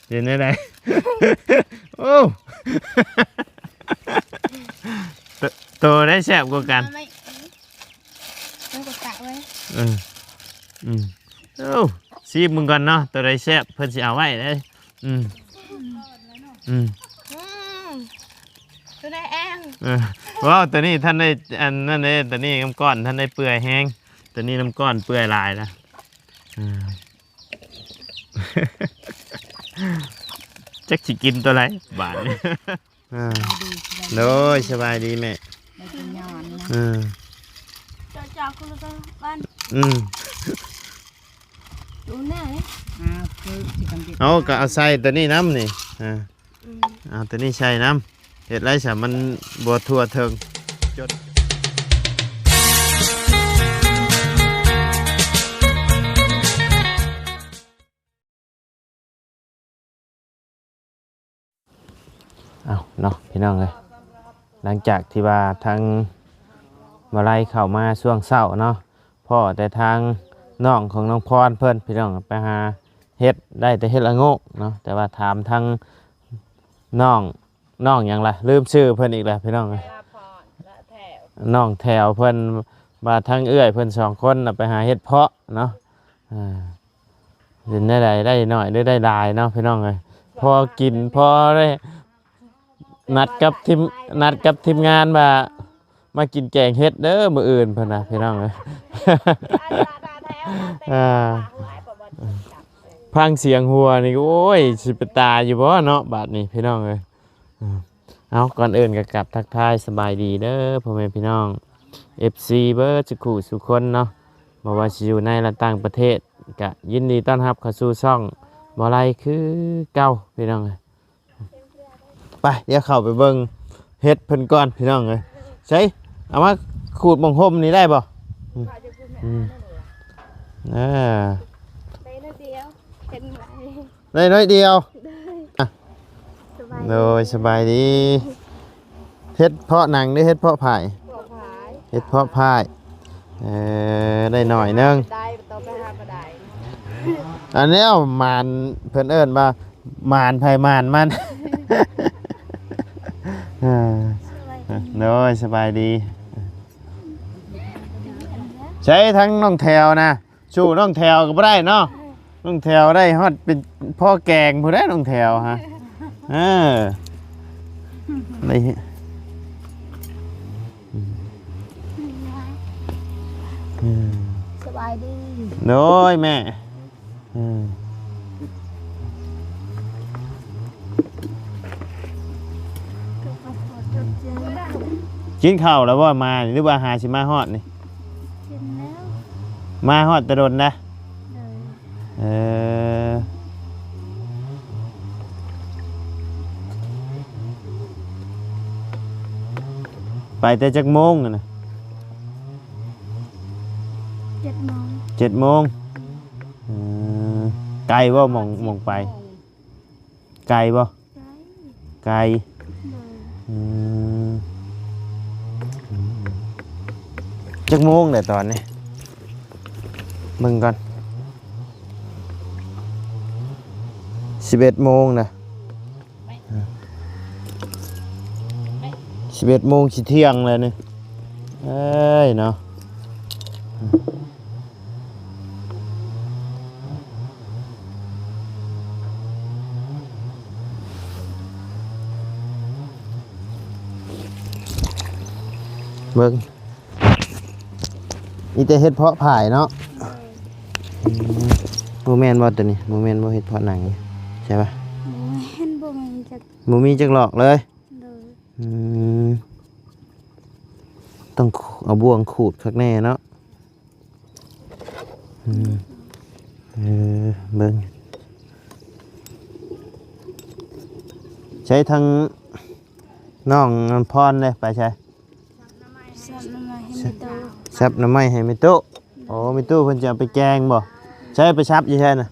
เย็นได้ไหนโอ้โตได้แซ่บกว่ากันมันกดตักไว้โอ้ซีมึงก่อนเนาะตัวได้แซ่บเพิ่นสิเอาไว้ได้ตัวได้แองว้าวตัวนี้ท่านได้อันนั่นเลยตัวนี้น้ำก้อนท่านได้เปื่อยแห้งตัวนี้น้ำก้อนเปื่อยลายนะจักสิกินตัวไรบาทนี่โดยสบายดีแม่จ่อคุณลูกบ้านดูหน้าเลยเอาก็เอาใส่ตัวนี้น้ำนี่เอาตัวนี้ใส่น้ำเห็ดไรสามันบัวทั่วเทิงจดเอาเนาะพี่น้องเลยหลังจากที่ว่าทางมาไล่เข้ามาช่วงเช้าเนาะพ่อแต่ทางน้องของน้องพรเพิ่นพี่น้องไปหาเฮ็ดได้แต่เฮ็ดละโงกเนาะแต่ว่าถามทางน้องอย่างไรลืมชื่อเพิ่นอีกแล้วพี่น้องเลยน้องแถวเพิ่นมาทางเอื้อยเพิ่นสองคนไปหาเฮ็ดเพาะเนาะเห็นได้หน่อยได้หลายเนาะพี่น้องเลยพอกินพอได้นัดกับทีมงานมากินแกงเฮ็ดเด้อมื้ออื่นเพิ่นนะพี่น้องเอ้ยพังเสียงหัวนี่โอ้ยสิไปตายอยู่บ่เนาะบาดนี้พี่น้องเอ้ยเอาก่อนอื่นก็กลับทักทายสบายดีเด้อพ่อแม่พี่น้อง FC เบิร์ดสุขคนเนาะบ่ว่าสิอยู่ในและต่างประเทศก็ยินดีต้อนรับเข้าสู่ช่องบ่ไรคือเก่าพี่น้องเอ้ยไปเดี๋ยวเข้าไปเบิ่งเฮ็ดเพิ่นก่อนพี่น้องเอ้ยใช่เอามาขูดบังห่มนี่ได้บ่ได้น้อยเดียวโดยสบายดีเฮ็ดเพาะหนังหรือเฮ็ดเพาะผายเฮ็ดเพาะผายได้หน่อยนึงอันนี้เอามานเพิ่นเอิ้นว่ามานไผมานมันโดยสบายดีใช้ทั้งน้องแถวนะชูน้องแถวก็บ่ได้เนาะน้องแถวได้ฮอดเป็นพ่อแกงผู้ได้น้องแถวฮะได้สบายดีโดยแม่กินข้าวแล้วว่ามาหรือว่าหาสิมาฮอดนี่กินแล้วมาฮอดตะดนนะไปแต่จักโมงนะ7 โมงไกลบ่มองไปไกลบ่ไกลจักโมงแต่ตอนนี้มึงก่อน11 โมงนะ11 โมงสิเที่ยงเลยนี่เอ้ยเนาะเบิ่งนี่จะเฮ็ดเพาะผายเนาะโมเมนต์บ่ตัวนี้โมเมนต์บ่เฮ็ดเพาะหนังใช่ปะบ่มีจักหลอกเลยต้องเอาบ่วงขูดคักแน่เนาะเบิ่งใช้ทางน้องพรเลยไปใช่ซับน้ำไม้ให้มิโต้โอ้มิโต้เพิ่นจะเอาไปแกงบ่ใช้ไปซับอยู่ใช่น่ะ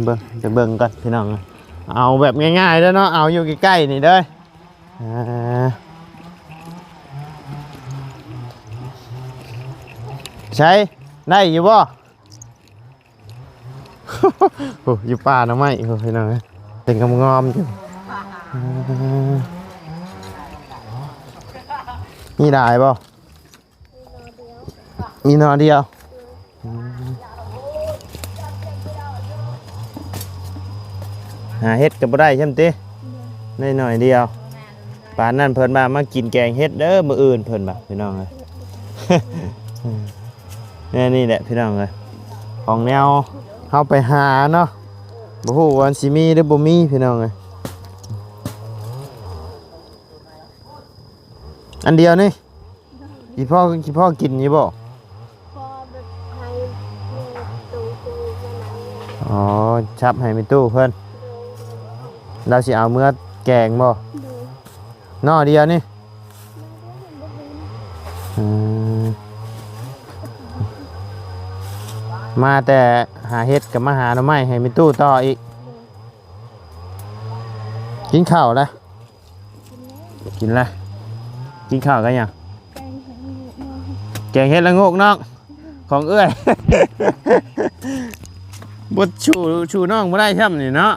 เบิ่งจะเบิ่งก่อนพี่น้องเอาแบบง่ายๆแล้วเนาะเอาอยู่ใกล้ๆนี่เด้อใช้ได้อยู่บ่ โอ้อยู่ป่าหน่อไม้โอ้พี่น้องเอ้ยเป็นกำงอมอยู่มีได้บ่มีหนอเดียวหาเฮ็ดก็บ่ได้ใช่มั้ยติได้หน่อยเดียวป่านนั้นเพิ่นมามากินแกงเฮ็ดเด้อมื้ออื่นเพิ่นบ่าพี่น้องเอ้ย นี่แหละพี่น้องเอ้ยของแนวเฮาไปหาเนาะบ่ฮู้ว่าสิมีหรือบ่มีพี่น้องเอ้ยอันเดียวนี่อีพ่อกินอยู่บ่ พอแบบให้ตู้ตู้มัน อ๋อชับให้มีตู้เพิ่นเราสิเอาเมื่อแกงบ่ ดู นอเดียวนี่อืมมาแต่หาเฮ็ดกับมาหาหน่อไม้ให้มีตู้ต่ออีกกินข้าวแล้วกินแล้วกินข้าวกันยัง แกงเห็นลูกน้องแกงเฮ็ดละโงกน้องของเอื้อย บดชูน้องบ่ได้ช่ำนี่เนาะ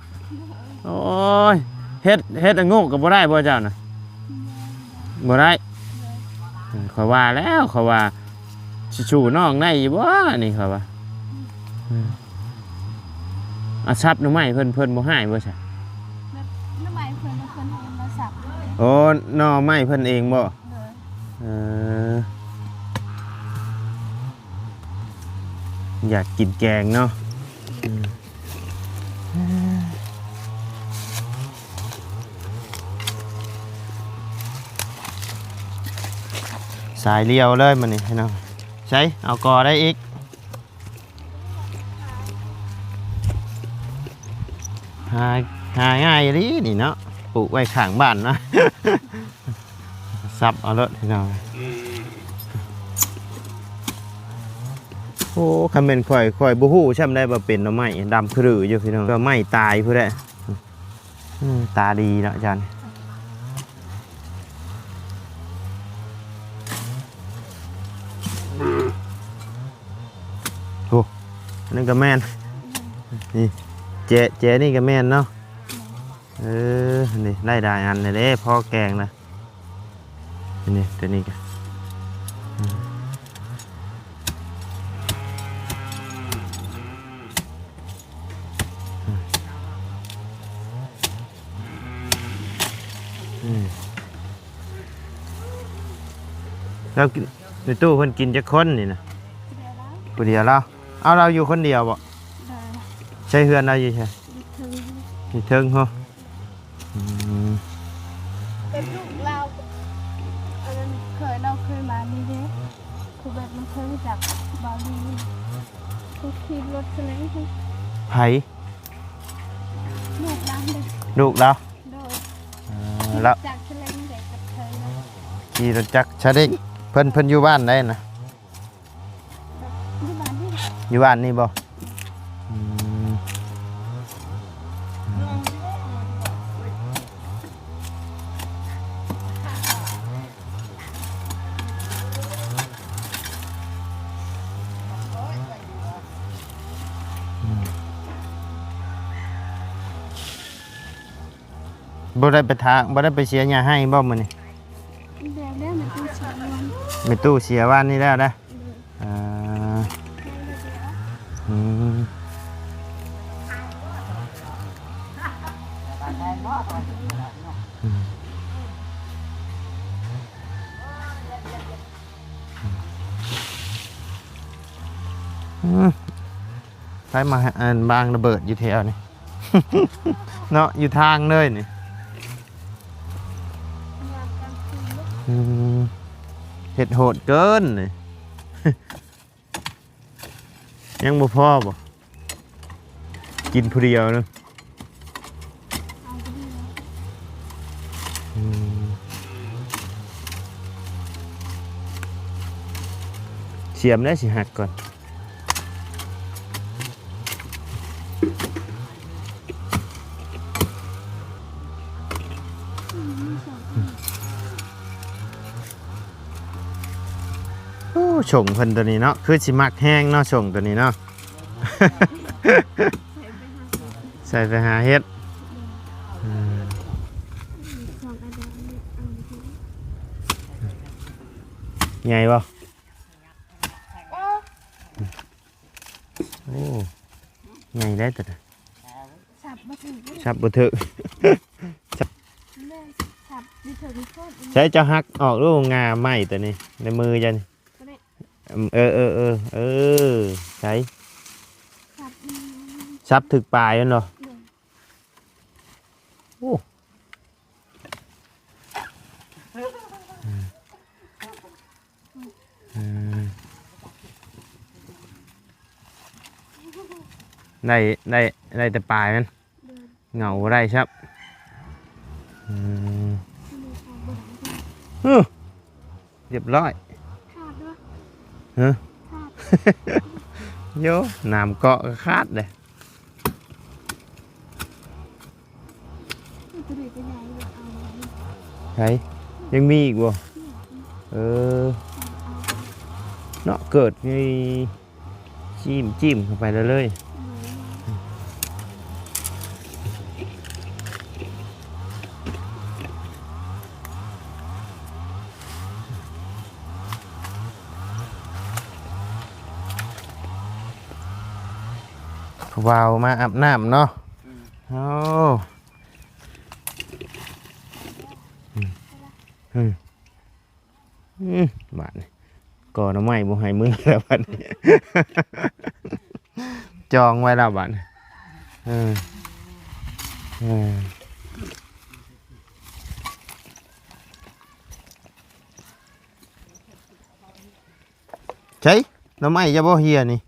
โอ้ยเฮ็ดละโงกก็บ่ได้บ่เจ้าน่ะบ่ได้เขาว่าแล้วเขาว่าสิชูน้องได้อยู่บ่นี่เขาว่าอาซับหน่อไม้เพิ่นบ่ให้บ่ใช่ แบบน้ำใหม่เพิ่นให้มาสับเลย โอ้หน่อไม้เพิ่นเองบ่ เลย เอออยากกินแกงเนาะสายเลี้ยวเลยมันนี่ให้น้องใช้เอากอได้อีกหาง่ายดีนี่เนาะปลูกไว้ข้างบ้านนะ ซับเอาเลยให้น้องโอ้คำเป็นข่อยบ่ฮู้ช่ำได้บ่เป็นหน่อไม้ดำครืออยู่พี่น้องก็ไม้ตายพุ่นแหละตาดีเนาะอาจารย์โอ้นั่นก็แม่นนี่เจนี่ก็แม่นเนาะนี่ได้อันเลยเด้พ่อแกงนะนี่ตัวนี้ก็เราในตู้เพิ่นกินจะคนนี่นะ เดี๋ยวแล้วผู้เดียวเราเอาเราอยู่คนเดียวบ่ ได้ ใช่เฮือนเราอยู่ใช่ ถึง ที่เทิงเหรอ เป็นลูกเราอันนั้นเราเคยมานี่เด้คือแบบมันเคยมาจากบาลีเขาขี่รถสไลด์ให้ ไผ ลูกร้านเด็ก ลูกเรา โดย แล้ว จากสไลด์เด็กกับเธอนะ ขี่รถจักรชาเด็กเพิ่นอยู่บ้านได้นะ ที่บ้านนี่ อยู่บ้านนี่บ่บ่ได้ไปทางบ่ได้ไปเสียหญ้าให้บ่มื้อนี้ เดี๋ยวแล้วมันต้องใช้วัน มีตู้เสียบ้านนี่แล้วนะอ่าอืมใช้มาบางระเบิดอยู่แถวนี่ เนาะอยู่ทางเลยนี่เห็ดโหดเกินนี่ ยังบ่พอบ่กินผู้เดียวนึงเสียมได้สิหักก่อนโอ้ชงเพิ่นตัวนี้เนาะคือสิมักแห้งเนาะชงตัวนี้เนาะ แ ใส่ไปหาเฮ็ดอืม สองอันเดียวอันนี้ ใหญ่บ่ โอ้ โอ้ใหญ่ได้แต่ สับมาถึง ชับบ่ถึก แม่สับมีเถอะมีโทษ ใช้เจ้าฮักออกลูกงาไหม้ตัวนี้ในมือจันเออใช้ สับ ซับถึกปลายนั่นเหรอโอ้อืมได้แต่ปลายมันเหงาได้ครับอืมเรียบร้อย ขาดด้วย ฮะ ขาด โยน้ำเกาะก็ขาดเลย ตัวนี้จะใหญ่เลยเอา ใช่ยังมีอีกบ่เออเนาะเกิดมีจิ้มเข้าไปเลยวาวมาอาบน้ำเนาะโอ้บาดนี่ก่อนเอาไม้บ่ให้มือแล้วบาดนี้ จองไว้แล้วบาดนี้ใช่น้ำไม้จะบ่เฮียนี่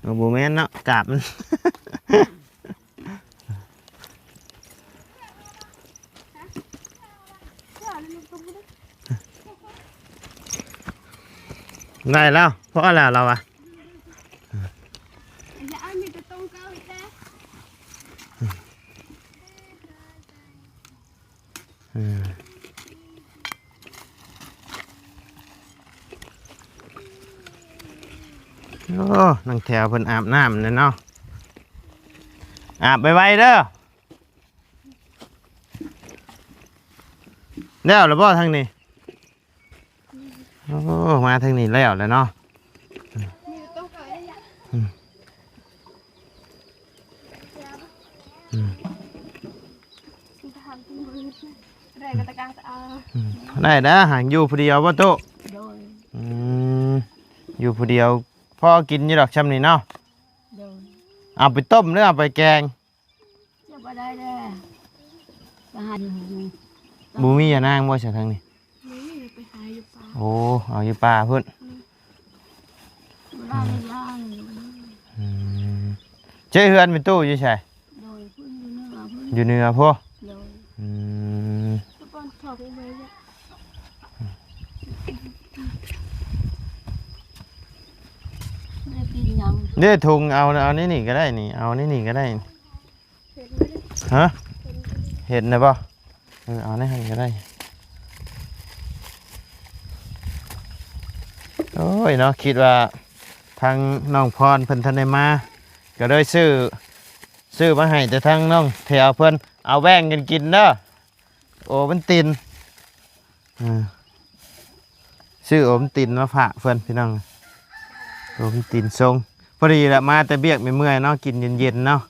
โอ้โหแม่นเนาะกราบมัน ได้แล้วเพราะอะไรเราอะ อย่าเอามีแต่ตรงเก้าอีกแล้ว โอ้นังแถวเพิ่นอาบน้ำเลยเนาะอาบไปไวเด้อแล้วหรือเปล่าทางนี้โอ้มาทางนี้แล้วเลยเนาะ มีแต่ตรงเก้าอีกแล้วทำที่มืออะไรก็ตะการจะเอา ได้นะห่างอยู่ผู้เดียวบ่ตุ โดย อยู่ผู้เดียวพ่อกินอยู่ดอกช่ำนี่เนาะ โดย เอาไปต้มหรือเอาไปแกง จะมาได้เลยทหารอยู่ บูมี่อย่านางบ่ใช่ทางนี้ นี่ไปหาอยู่ป่า โอ้เอาอยู่ป่าเพิ่น ล่างล่าง เจ้เฮือนเป็นตู้อยู่ใช่ โดยพื้นเนื้อพื้น อยู่เหนือพ่อ โดย อืม ทุกคนชอบไปเลย ไม่ได้กินยัง เด้ถุงเอานี่ก็ได้นี่เอานี่ก็ได้ เห็นไหม ฮะเห็นนะป่ะเอาในหันก็ได้โอ้ยเนาะคิดว่าทางน้องพรเพิ่นทันได้มาก็เลยซื้อมาให้แต่ทางน้องแถวเพิ่นเอาแบ่งกันกินเด้อโอ้มันตินซื้อโอมตินมาฝากเพิ่นพี่น้องโอมตินทรงพอดีแหละมาแต่เบียกไม่เมื่อยเนาะกินเย็นๆเนาะ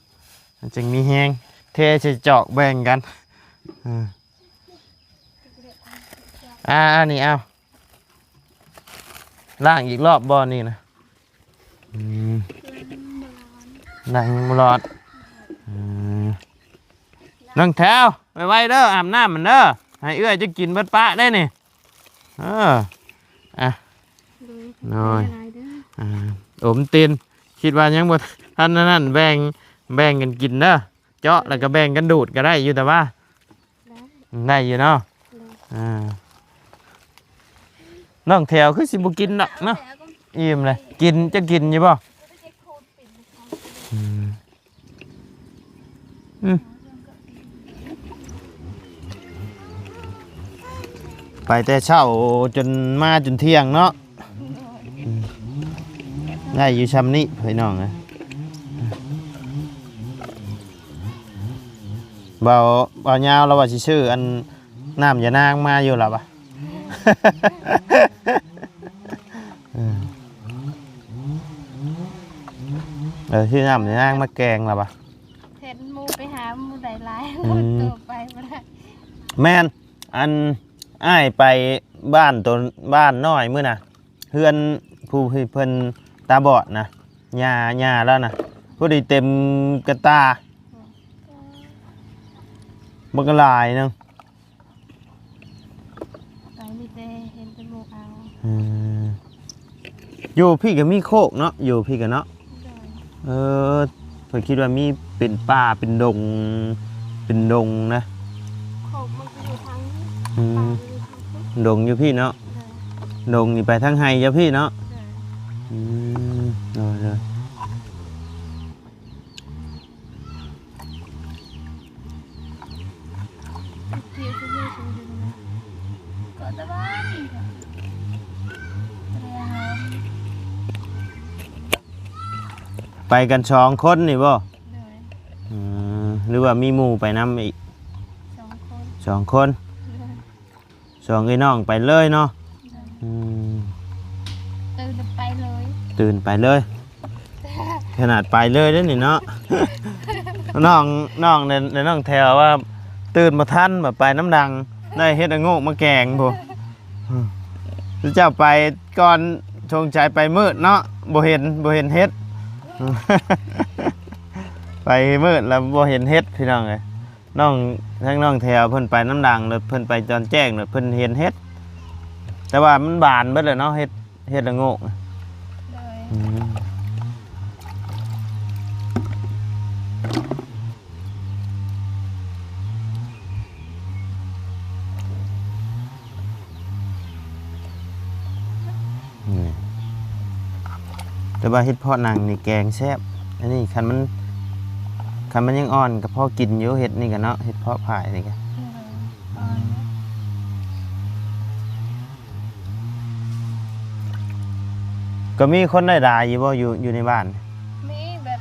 มันจึงมีแห้งเทใส่จอกแบ่งกันนี่เอาล่างอีกรอบบ่อนี่นะล่างยังบ่รอดน้องแถวไปไว้เด้ออาบน้ำมันเด้อให้เอื้อยจะกินเบิดปะได้นี่น้อยอมตีนคิดว่ายังบ่ท่านนั่นแบ่งกันกินเด้อเจาะแล้วก็แบ่งกันดูดก็ได้อยู่แต่ว่าได้อยู่เนาะน้องแถวคือสิบ่กินดอกเนาะอิ่มเลยกินจะกินอยู่บ่ไปแต่เช้าจนมาจนเที่ยงเนาะได้อยู่ชำนี้พี่น้องนะ เบาเบายาวเราว่าสิชื่ออันน้ำยานางมาอยู่หรอปะ ชื่อน้ำยานางมาแกงหรอปะ เห็นหมูไปหาหมูได้หลายหมดตัวไปบ่ได้ แม่นอันอ้ายไปบ้านตัวบ้านน้อยมื้อน่ะเพื่อนผู้เพิ่นตาบอดนะหญ้าแล้วนะผู้ใดเต็มกระตาบักหลายนึง ไปนี่เด้เห็นแต่หมูเอา อยู่พี่ก็มีโคกเนาะอยู่พี่ก็เนาะ โดย เพิ่นคิดว่ามีเป็นป่าเป็นดงนะ โคกมันก็อยู่ทางนี้ อื ป่าม อยู่ทางนี้ ดงอยู่พี่เนาะ โดย ดงนี่ไปทางไห้จ้ะพี่เนาะ โดย อืมเลย เที่ยวที่นี่สูงดึงนะก็ตะบ้านเรียน ไปกัน2 คนนี่บ่ โดย หรือว่ามีหมู่ไปนำอีก 2 คน 2 คน โดย 2ไอ้น้องไปเลยเนาะ โดย อืม ตื่นไปเลย ตื่นไปเลย ขนาดไปเลยเด้อนี่เนาะ น้องในน้องแถวว่าตื่นมาทันแบบไปน้ำดังได้เฮ็ดอะโงกมาแกงบ่เจ้าไปก่อนชงใจไปมืดเนาะบ่เห็นเฮ็ด ไปมืดแล้วบ่เห็นเฮ็ดพี่น้องเอ้ยทั้งน้องแถวเพิ่นไปน้ำดังแล้วเพิ่นไปตอนแจ้งแล้วเพิ่นเห็นเฮ็ดแต่ว่ามันบานเบิดเลยเนาะเฮ็ดอะโงก โดย อืมนี่แต่ว่าเฮ็ดเพาะหนังนี่แกงแซ่บอันนี้คันมันยังอ่อนก็พอกินอยู่เฮ็ดนี่กันเนาะเฮ็ดเพาะผายนี่กัน อ่อน ก็มีคนได้ด่าอยู่บ่อยู่ในบ้าน มีแบบ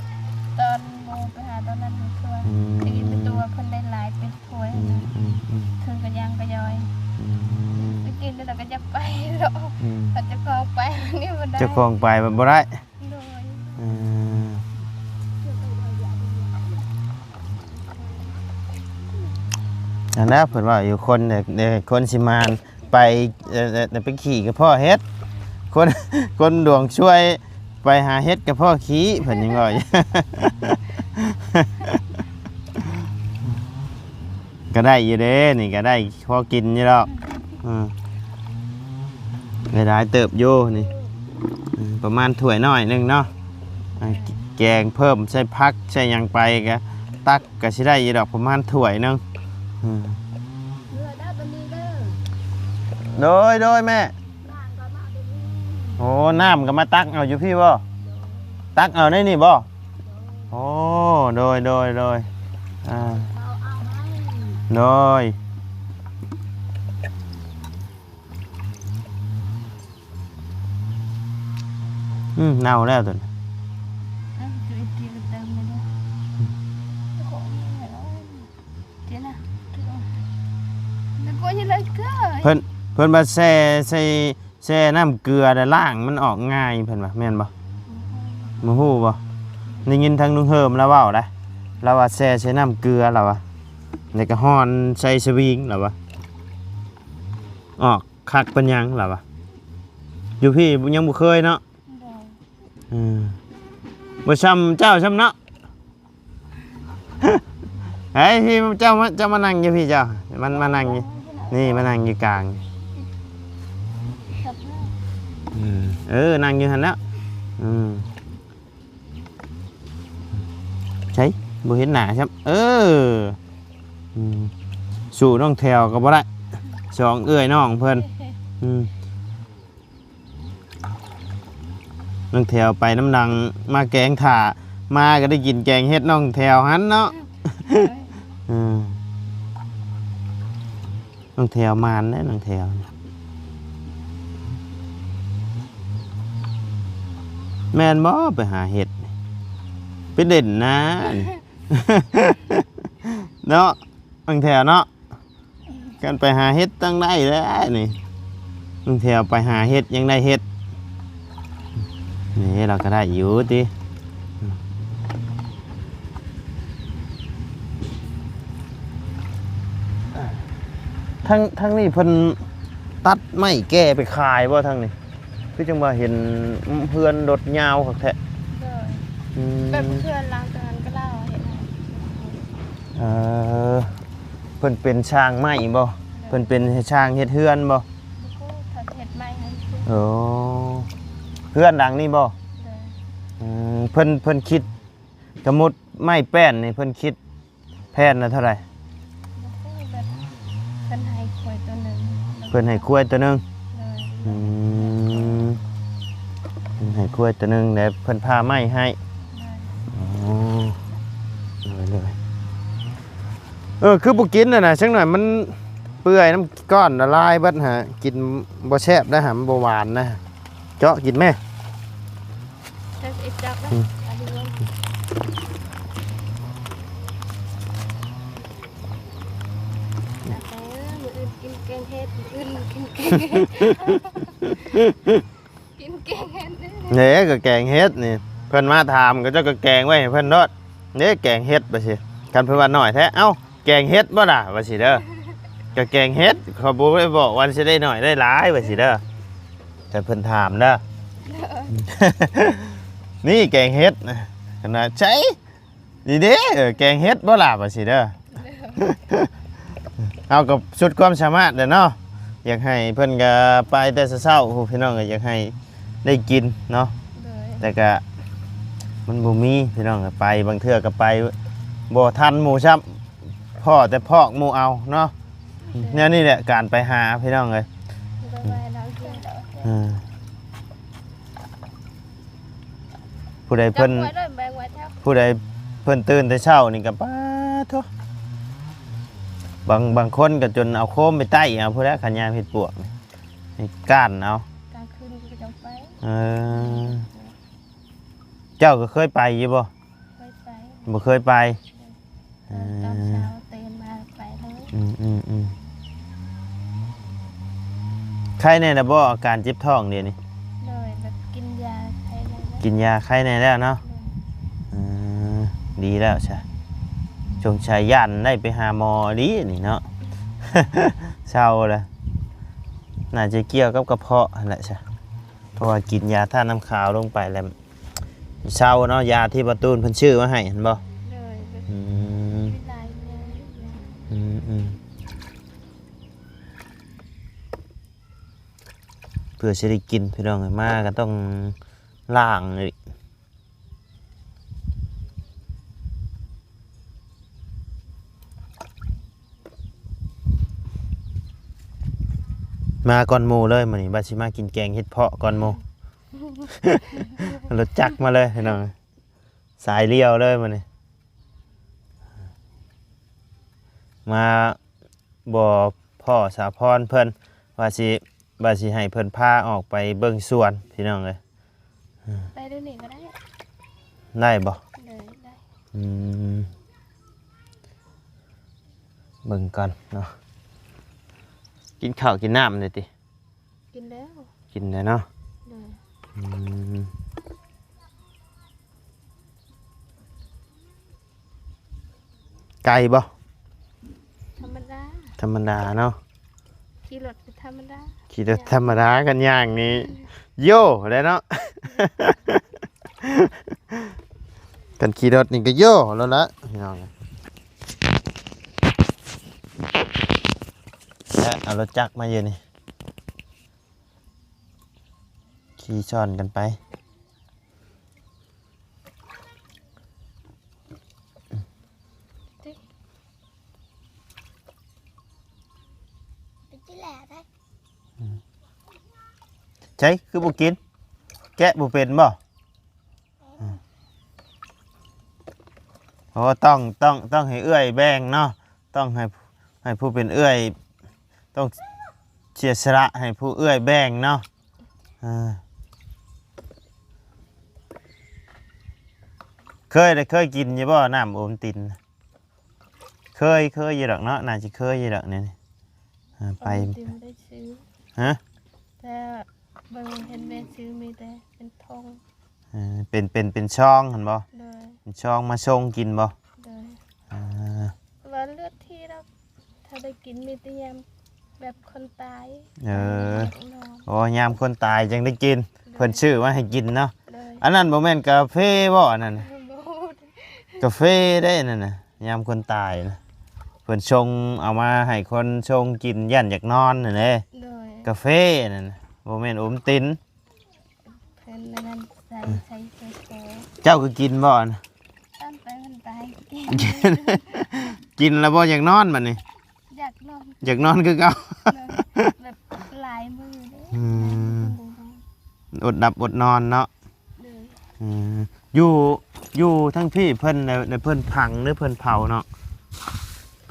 ตอนหมูไปหาตอนนั้นคือว่า อืม ได้ยินเป็นตัวเพิ่นได้หลายเป็นถ้วย อื นะ ม ถึงกระยังกระยอย อืม ไปกินแล้วก็จะไปแล้ว อืม อาจจะกองไปนี่บ่ได้ เจ้าของไปบ่ได้ โดย อืมอันนั้นเพิ่นว่าอยู่คนเนี่ยคนสิมาไปไปขี่กับพ่อเฮ็ดคนดวงช่วยไปหาเฮ็ดกับพ่อขี้เพิ่นยังว่าอยู่ ก็ได้อยู่เด้นี่ก็ได้พอกินอยู่ดอกไม่ได้เติบโยนี่ประมาณถ้วยน้อยหนึงเนาะแกงเพิ่มใส่พักใส่หยังไปก็ตักก็สิได้อยู่ดอกประมาณถ้วยหนึงโดยแม่โอ้น้ำก็มาตักเอาอยู่พี่บ่ตักเอาได้นี่บ่โอ้โดยอ่าโดยเน่าแล้วตัวนี้ จุดที่เติมเลยนะเดี๋ยวนะแล้วก็ยังเลยก็ เพิ่นมาแช่น้ำเกลือแต่ล่างมันออกง่ายเพิ่นว่าแม่นบ่มาฮู้บ่ได้ยินทางลุงเฮิมแล้วเว้าได้แล้วว่าแช่ใช้น้ำเกลือแล้ววะแล้วก็ฮ้อนใส่สวิงแล้ววะออกคักเป็นหยังแล้ววะอยู่พี่ยังบ่เคยเนาะบ่ซ้ำเจ้าซ้ำเนาะ เฮ้ยพี่เจ้ามานั่งอยู่พี่เจ้ามันมานั่งอยู่นี่มานั่งอยู่กลางนั่งอยู่หันแล้วใช่บ่เห็นหน้าครับสู่น้องแถวก็บ่ได้สองเอื้อยน้องเพิ่นน้องแถวไปน้ำดังมาแกงถ่ามาก็ได้กินแกงเฮ็ดน้องแถวหันเนาะน้องแถวมานได้น้องแถวแม่นบ่ไปหาเห็ดไปเด่นนะ เนาะ ตั้งแถวเนาะกันไปหาเฮ็ดตั้งได้แล้วนี่ตั้งแถวไปหาเฮ็ดยังได้เฮ็ดนี่เราก็ได้อยู่ติทั้งนี่เพิ่นตัดไม้แก่ไปขายบ่ทั้งนี่คือจังว่าเห็นเพื่อนรถยาวคักแท้ เลย อืม แบบเพื่อนล้างจานก็เล่าเห็นไหม เออเพิ่นเป็นช่างไม้บ่เพิ่นเป็นช่างเฮ็ดเฮือนบ่ ก็ถ้าเห็ดไม่ให้ซื้อ โอ้เฮือนดังนี่บ่ เลย เพิ่นคิดสมมุติไม้แป้นนี่เพิ่นคิดแผ่นละเท่าไหร่ แล้วก็แบบเพิ่นให้ควยตัวหนึ่ง เพิ่นให้กล้วยตัวหนึง เลย อืมเพิ่นให้กล้วยตัวหนึงแล้วเพิ่นพาไม้ให้ เลย อ๋อเลยคือบ่กินน่ะนะจังหน่อยมันเปื่อยน้ำก้อนละลายเบิดหากินบ่แซ่บนะหามันบ่หวานนะเจาะกินแม่ จะอีกจับนะอันนี้ว่าแต่มืออื่นกินแกงเห็ดมืออื่นกินแกงเห็ดกินแกงเห็ดเด้อ เนี่ยก็แกงเฮ็ดนี่เพิ่นมาถามก็เจ้าก็แกงไว้ให้เพิ่นโดดเนี่ยแกงเฮ็ดว่าสิกันเพิ่นว่าน้อยแท้เอ้าแกงเฮ็ดบ่ล่ะว่าสิเด้อก็แกงเฮ็ดเขาบ่ได้บอกว่าสิได้น้อยได้หลายว่าสิเด้อแต่เพิ่นถามเด้อ นี่แกงเฮ็ดนะขนาดใช้ดีเด้แกงเฮ็ดบ่ล่ะว่าสิเด้อ เอากับสุดความสามารถเด้อเนาะอยากให้เพิ่นก็ไปแต่เช้าๆพี่น้องก็อยากให้ได้กินเนาะ เลย แต่ก็มันบ่มีพี่น้องก็ไปบางเทื่อก็ไปบ่ทันหมู่ซ้ำพ่อแต่พอกหมู่เอาเนาะเนี่ยนี่แหละการไปหาพี่น้องเลย ก็ไปล้างเกลือแล้ว อืมผู้ใด จั เพิ่ บ น ไว้ด้วยแบ่งไว้แถว ผู้ใดเพิ่นตื่นแต่เช้านี่ก็ป้าโทบางคนก็จนเอาโคมไปใต้เอาผู้ใดขันยามเฮ็ดปวกนี่ให้ก้านเอา กลางคืนก็จะไป เออเจ้าก็เคยไปอยู่บ่ ไปไป บ่เคยไป ตอนเช้าตื่นมาไปเลย อืมใครแน่นะบ่อาการเจ็บท้องเดี๋ยวนี้ เลยแบบกินยาใครเลยนะ กินยาไข้แน่แล้วเนาะดีแล้วใช่จงชายยันได้ไปหาหมอดีนี่เนาะ เศร้าเลยน่าจะเกี่ยวกับกระเพาะนั่นแหละใช่เพราะว่ากินยาท่าตุน้ำขาวลงไปแล้วเศร้าเนาะยาที่ประตูนเพิ่นชื่อมาให้เห็นบ่ เลยแบบ อืม วิไลเนี่ย อืมเพื่อจะได้กินพี่น้องเอ้ยมาก็ต้องล้างอีกมาก่อนหมู่เลยมื้อนี้บาสิมากินแกงเห็ดเพาะก่อนหมู่ รถจักรมาเลยพี่น้องสายเลี้ยวเลยมื้อนี้มาบ่พ่อสาพรเพิ่นว่าสิให้เพิ่นพาออกไปเบิ่งสวนพี่น้องเอ้ย ได้ด้วยนี่ก็ได้ ได้บ่ เลยได้ อืมเบิ่งก่อนเนาะกินข้าวกินน้ำเลยติ กินแล้ว กินเลยเนาะ เลย อืมไก่บ่ ธรรมดา ธรรมดาเนาะ ขี่รถเป็นธรรมดา ขี่รถธรรมดากันอย่างนี้โย่เลยเนาะ กันขี่รถนี่ก็โย่แล้วละพี่น้องและเอารถจักรมาเยอะนี่ขี่ช้อนกันไป เป็นที่แหล่ได้ ใช่คือบุกินแกะบุเป็นบ่เพราะว่าต้องให้เอื้อยแบ่งเนาะต้องให้ผู้เป็นเอื้อยต้องเสียสละให้ผู้เอื้อยแบ่งเนาะเคยกินอยี่บ่น้ำโอมติน เคยอยู่ดอกเนาะน่าจะเคยอยู่ดอกเนี่ยไป ติมได้ซื้อ ฮะ แต่บางเห็นแม่ซื้อมีแต่เป็นทอง เป็นช่องเห็นบ่ เลย เป็นช่องมาชงกินบ่ เลย อ่า ว่าเลือดที่เราถ้าได้กินมีแต่ยามแบบคนตาย เออ นอน โอ้ยามคนตายจังได้กินเพิ่นชื่อว่าให้กินเนาะ เลย อันนั้นบ่แม่นกาแฟบ่อันนั้นน่ะ บูด กาแฟได้นั่นน่ะยามคนตายนะเพิ่นชงเอามาให้คนชงกินยันอยากนอนนั่นแหละ เลย กาแฟนั่นน่ะบ่แม่นอมติน เพิ่นนั่นใส่โซ เจ้าก็กินบ่น่ะ ตั้งแต่มันตายกิน กินแล้วบ่อยากนอนบัดนี้ อยากนอน อยากนอนคือเก่า เลยแบบหลายมือเลย อืม อดดับอดนอนเนาะ เลย อืมอยู่ทั้งพี่เพิ่นในเพิ่นพังหรือเพิ่นเผาเนาะ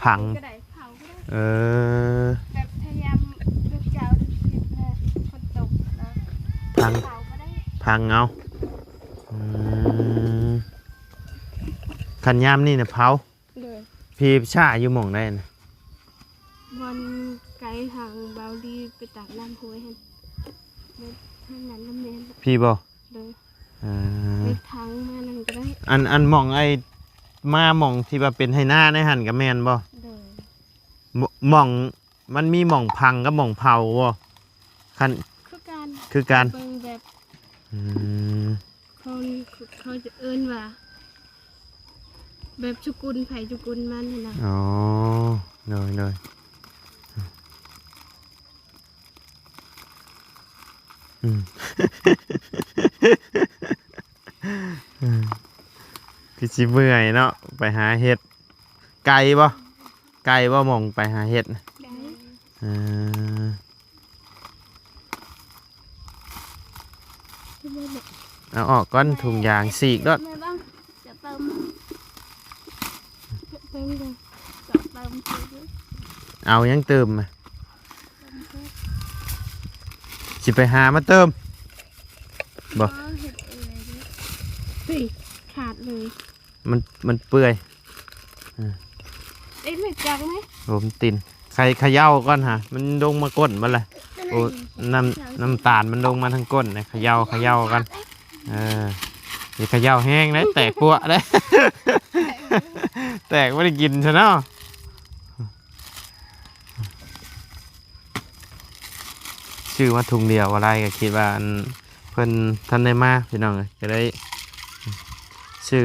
พัง ก็ได้เผาก็ได้ เออ แบบพยายามลูกเจ้าดูคลิปนะคนตกนะ พัง เผาก็ได้ พังเอาอืมขันยามนี่เนี่ยเผา เลย พี่ชาอยู่หม่องได้นะ วันไกด์ทางเบาดีไปตักน้ำห้วยให้ทางนั้นก็เมน พี่บ่ เลย เอ ไป อ ทางมานั่นก็ได้ อันหม่องไอ้มาหม่องที่ว่าเป็นไหหน้าในหันกับแมนบ่ เลย หม่องมันมีหม่องพังกับหม่องเผาบ่คัน คือการ คือการ เบิ่งแบบ อืม เขาจะเอิ้นว่า แบบจุกุลไผ่จุกุลมันนี่นะ อ๋อเลยอืม คือสิเมื่อยเนาะไปหาเห็ดไก่บ่หม่องไปหาเห็ดน่ะ ได้ เออ ที่ไม่แบบ เอาออกก้อนถุงยางสีกด้วย ไม่บ้างจะเติมเลยจะเติมซื้อ เอายังเติมมาสิไปหามาเติม บ่ เห็ดอะไรเนี่ยเฮ้ยขาดเลย มันเปื่อย เอ็นไม่จังไหม ผมตินใครเขย่าก่อนฮะมันลงมาก้นมันเลยโอ้น้ำตาลมันลงมาทั้งก้นเลยเขย่ากันอย่าเขย่าแห้งนะแตกปัวเลย แตกไม่ได้กินใช่เนาะชื่อว่าทุงเดียวอะไรก็คิดว่าอันเพิ่นท่านได้มาพี่น้องเลยก็ได้ชื่อ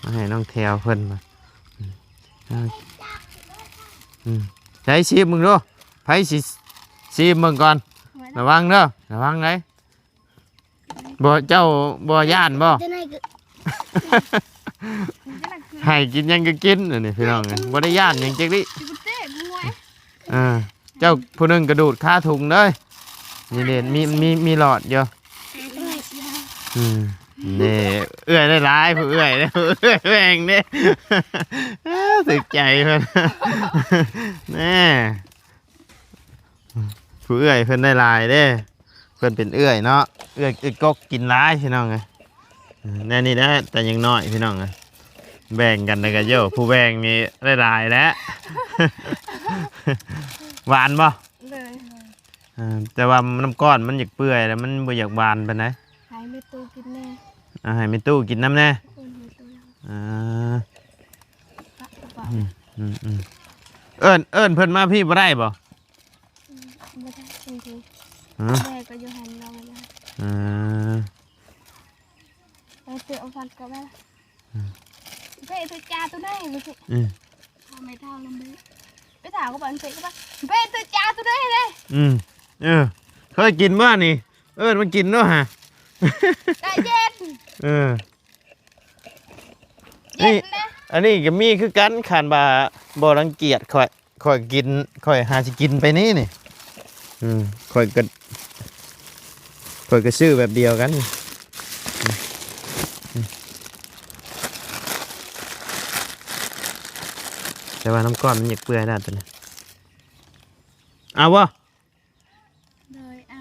มาให้น้องแถวเพิ่นมาใช้ชีพมึงดูไผสิชีพมึงก่อนระวังเด้อระวังเลยบ่เจ้าบ่ย่านบ่ จะไหนก็ ให้กินหยังก็กินนี่พี่น้องบ่ได้ย่านหยังจักดิ จิบุเต้บัว เจ้าผู้หนึงกระโดดคาถุงเด้ยนี่เด่นมีหลอดอยู่นี่เอื้อยได้หลายผู้เอื้อยเด้อเอื้อยแม่งเด้ สึกใจเพิ่น แน่ผู้เอื้อยเพิ่นได้หลายเด้เพิ่นเป็นเอื้อยเนาะเอื้อยกกกินหลายพี่น้องเอ้ยแน่นี่ได้แต่ยังน้อยพี่น้องเอ้ยแบ่งกันเลยกันโยผู้แบ่งนี่ได้หลายแล้ว หวานบ่ เลย แต่ว่าน้ำก้อนมันอยากเปื่อยแล้วมันบ่อยากหวานปานใด หายไม่ตู้กินแน่ ให้แม่ตู้กินน้ำแน่ คนไม่ตู้ อ่า ปะกระเป๋า เอิ้นเพิ่นมาพี่บ่ได้บ่ ไม่ได้จริง ฮะ ๆแม่ก็อยู่หันเราไม่ได้ อ่า เตะเอาฟันกับแม่เตะตัวจ้าตัวได้ไม่ใช่ทำไม่เท่าลำบากไปถามก็บอกเตะก็ป่ะเตะตัวจ้าตัวได้เลย เคยกินบ่นี่เอิ้นมากินเนาะฮะ ได้เย็น เออ เย็นนะ อันนี้ก็มีคือกันขานบ่าบ่รังเกียจค่อยกินค่อยหาสิกินไปนี่นี่ค่อยก็ซื้อแบบเดียวกันแต่ว่าน้ำก้อนมันอยากเปื่อยได้ตัวนี้เอาวะ เลยเอา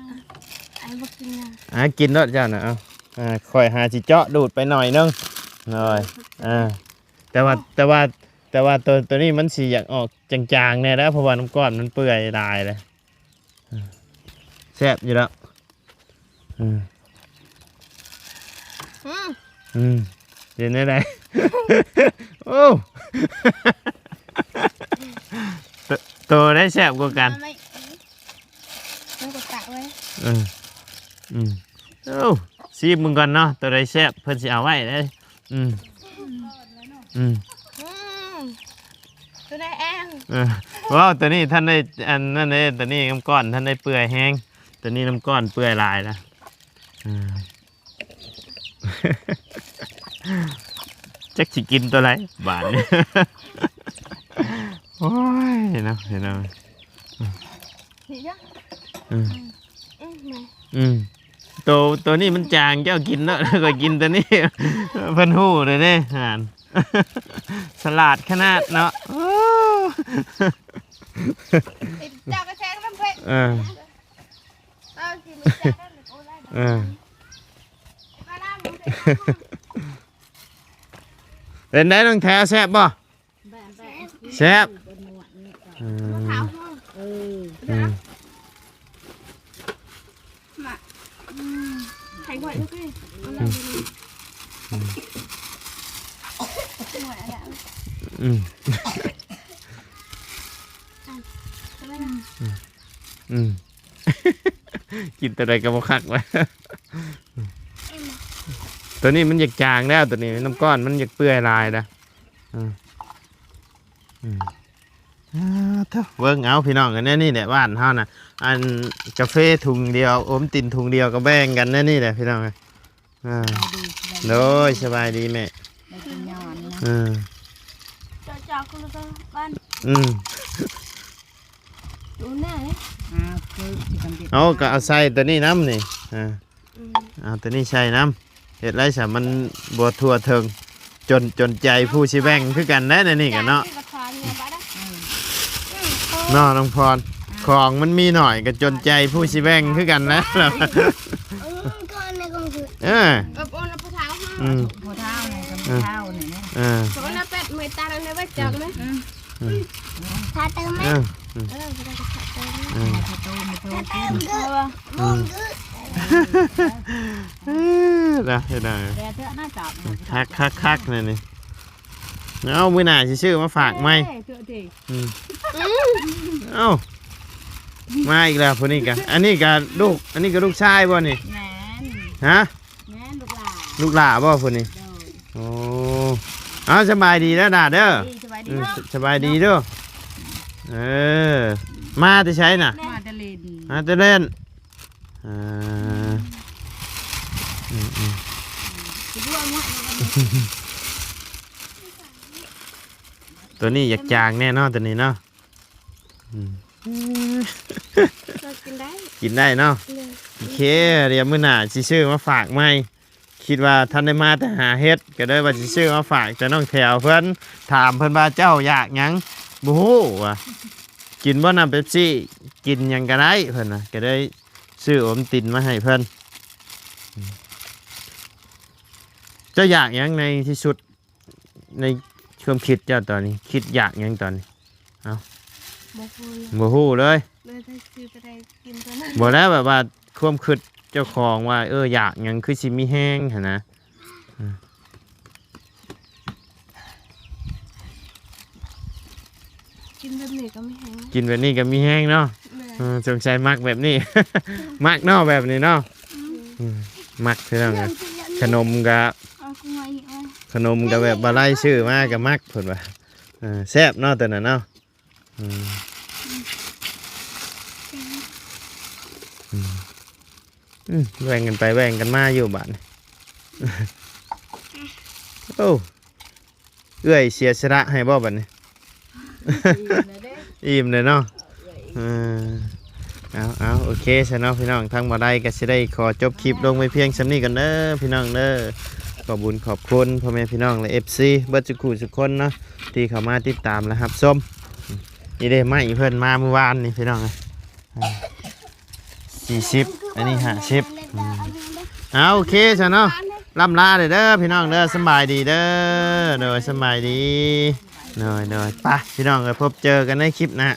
ไอ้บอกกินนะ กินแล้วจ้านะเอาค่อยหาสิเจาะดูดไปหน่อยนึงหน่อยแต่ว่า แต่ว่าตัวนี้มันสีอยากออกจางๆเนี่ยแล้วเพราะว่าน้ำก้อนมันเปื่อยลายเลยแซ่บอยู่แล้วเดี๋ยวนี้ได้ โอ้ตัวได้แซ่บกว่ากันมันก็ตะไว้โอ้ซีมึงก่อนเนาะตัวได้แซ่บเพิ่นสิเอาไว้ได้ตัวได้แอง ว้าวตัวนี้ท่านได้อันนั่นเลยตัวนี้น้ำก้อนท่านได้เปื่อยแห้งตัวนี้น้ำก้อนเปื่อยลายนะจักสิกินตัวไรบาทนี่โอ้ยเห็นไหมนี่จ้ะตัวนี้มันจางเจ้ากินแล้วก็กินตัวนี้เพิ่นหู้เลยเนี่ยหานสลัดขนาดเนาะเจ้ากระแทกน้ำเพชรเป็นได้ต้องแท้แซ่บป่ะแซ่บไข่หวยทุกทีกินตัวใดก็บ่คักไว้ตัวนี้มันอยากจางแล้วตัวนี้น้ำก้อนมันอยากเปื่อยลายนะเบิ่งเอาพี่น้องกันแน่นี่แหละบ้านเฮาน่ะอันกาแฟถุงเดียวอมตินถุงเดียวก็แบ่งกันแน่นี่แหละพี่น้องโดยสบายดีแม่เจ้าคุณก็บ้านดูแน่เอาก็เอาใส่ตัวนี้น้ำนี่เอาตัวนี้ใส่น้ำเห็ดไรสามันบัวทั่วถึงจนใจผู้ชิแบ่งคือกันได้ในนี่กันเนาะน้องพรของมันมีหน่อยก็จนใจผู้ชิแบ่งคือกันนะหัวเท้าเนี่ยกับเท้าเนี่ยสองนับเป็ดไม่ตาในวัดจักไหมทาเติมไหมนะเห็นไหมคักนี่นี่เอามือหน่าชื่อมาฝากไหมเอามาอีกแล้วคนนี้กันอันนี้กับลูกอันนี้กับลูกชายบ่นี่ฮะลูกหล่าบ่คนนี้โอ้เอาสบายดีแล้วด่าเด้อสบายดีเด้อมาจะใช้น่ะมาจะเล่นตัวนี้อยากจางแน่นอนตัวนี้เนาะกินได้เนาะโอเคเดี๋ยวมื้อหน้าสิซื้อมาฝากไหมคิดว่าท่านได้มาแต่หาเฮ็ดก็ได้ว่าสิซื้อมาฝากจะน้องแถวเพิ่นถามเพิ่นว่าเจ้าอยากหยังบ่ฮู้ว่ากินบ่น้ำเป๊ปซี่กินหยังก็ได้เพิ่นน่ะก็ได้ซื้ออมตินมาให้เพิ่นเจ้าอยากหยังในที่สุดในความคิดเจ้าตอนนี้คิดอยากหยังตอนนี้เอาบ่ฮู้เลยบ่แล้วแบบว่าความคิดเจ้าของว่าอยากหยังคือสิมีแห้งหั่นนะกินแบบนี้ก็ไม่แห้งกินแบบนี้ก็มีแห้งเนาะสงสัยมักแบบนี้ มักเนาะแบบนี้เนาะมักเท่านั้นขนมกับแบบบะไลชื่อมากกับมักเพิ่นว่าแซ่บเนาะตัวนั้นเนาะแบ่งกันไปแบ่งกันมาอยู่บ้านโอ้เอื้อยเสียสละให้บ่บัดนี้อิ่มเลยเนาะเอาโอเคซะเนาะพี่น้องทั้งบ่ได้ก็สิได้ขอจบคลิปลงไปเพียงส่ำนี้กันเด้อพี่น้องเด้อขอบุญขอบคุณพ่อแม่พี่น้องและ FC เบิดทุกคู่ทุกคนเนาะที่เข้ามาติดตามและรับชมนี่เด้มาอีเพิ่นมาเมื่อวานนี่พี่น้อง40อันนี้50เอาโอเคซะเนาะล่ำลาเด้อพี่น้องเด้อสบายดีเด้อโดยสบายดี เนยไปพี่น้องเอ้ยพบเจอกันในคลิปหนะ